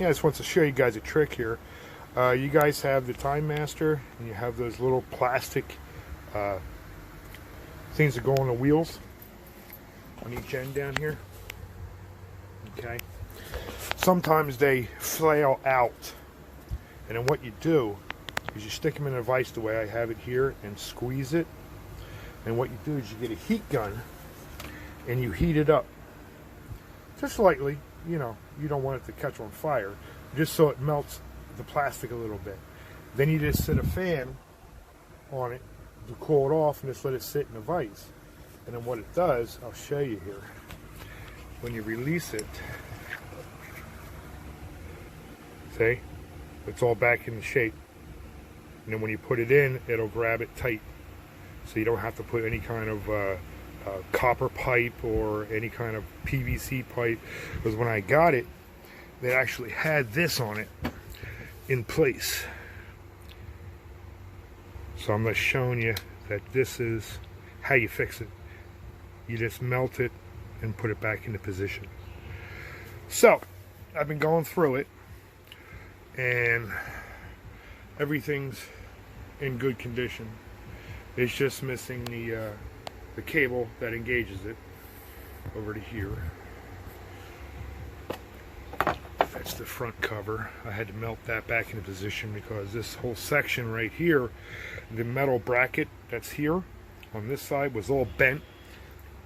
Yeah, I just want to show you guys a trick here. You guys have the Timemaster, and you have those little plastic things that go on the wheels on each end down here. Okay. Sometimes they flail out, and then what you do is you stick them in a vise the way I have it here and squeeze it. And what you do is you get a heat gun and you heat it up just lightly. You know, you don't want it to catch on fire, just so it melts the plastic a little bit. Then you just set a fan on it to cool it off and just let it sit in a vise. And then what it does, I'll show you here. When you release it, see, it's all back in the shape. And then when you put it in, it'll grab it tight. So you don't have to put any kind of copper pipe or any kind of PVC pipe. Because when I got it, they actually had this on it in place. So I'm just showing you that this is how you fix it. You just melt it and put it back into position. So I've been going through it and everything's in good condition. It's just missing the cable that engages it over to here. That's the front cover. I had to melt that back into position because this whole section right here, the metal bracket that's here on this side was all bent,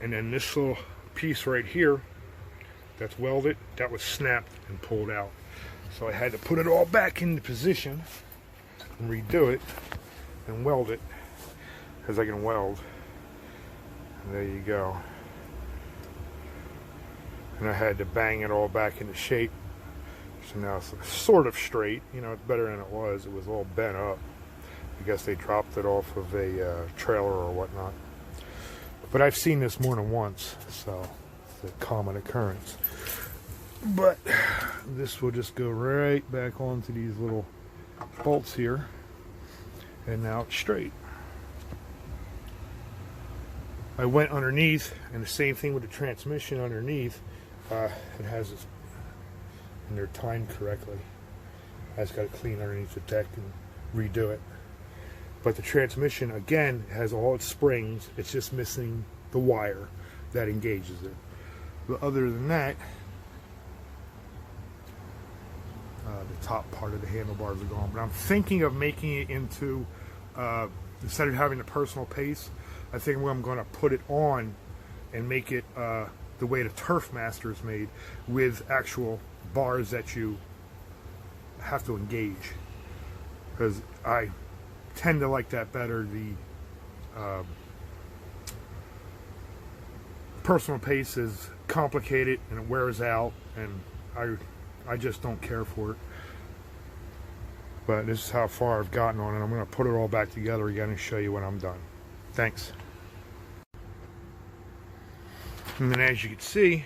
and then this little piece right here that's welded, that was snapped and pulled out. So I had to put it all back into position and redo it and weld it, because I can weld. And there you go. And I had to bang it all back into shape. So now it's sort of straight. You know, it's better than it was. It was all bent up. I guess they dropped it off of a trailer or whatnot. But I've seen this more than once, so it's a common occurrence. But this will just go right back onto these little bolts here, and now it's straight. I went underneath, and the same thing with the transmission underneath. It has this, and they're timed correctly. I just got to clean underneath the deck and redo it. But the transmission, again, has all its springs. It's just missing the wire that engages it. But other than that, the top part of the handlebars are gone. But I'm thinking of making it into, instead of having the personal pace, I think I'm going to put it on and make it the way the Turf Master is made, with actual bars that you have to engage. Because I tend to like that better. The personal pace is complicated and it wears out, and I just don't care for it. But this is how far I've gotten on it. I'm going to put it all back together again and show you when I'm done. Thanks. And then, as you can see,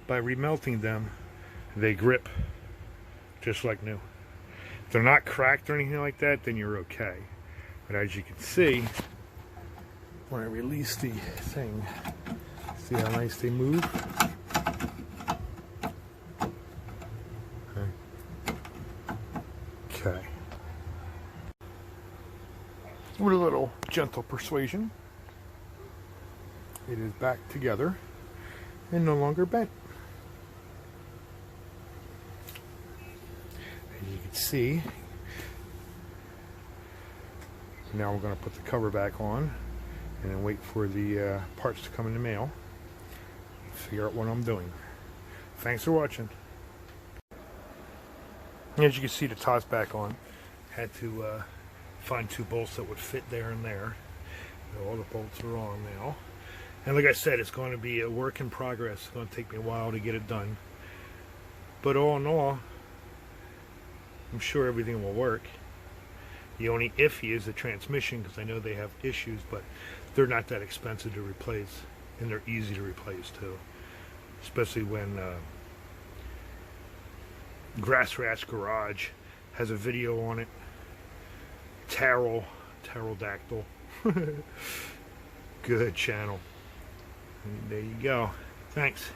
by remelting them, they grip just like new. If they're not cracked or anything like that, then you're okay. But as you can see, when I release the thing, see how nice they move? Okay. With a little gentle persuasion, it is back together and no longer bent. As you can see, now we're going to put the cover back on and then wait for the parts to come in the mail. Figure out what I'm doing. Thanks for watching. As you can see, the top's back on. Had to find two bolts that would fit there and there. All the bolts are on now. And like I said, it's going to be a work in progress. It's going to take me a while to get it done. But all in all, I'm sure everything will work. The only iffy is the transmission, because I know they have issues, but they're not that expensive to replace. And they're easy to replace too. Especially when Grass Rat's Garage has a video on it. Pterodactyl. Good channel. And there you go. Thanks.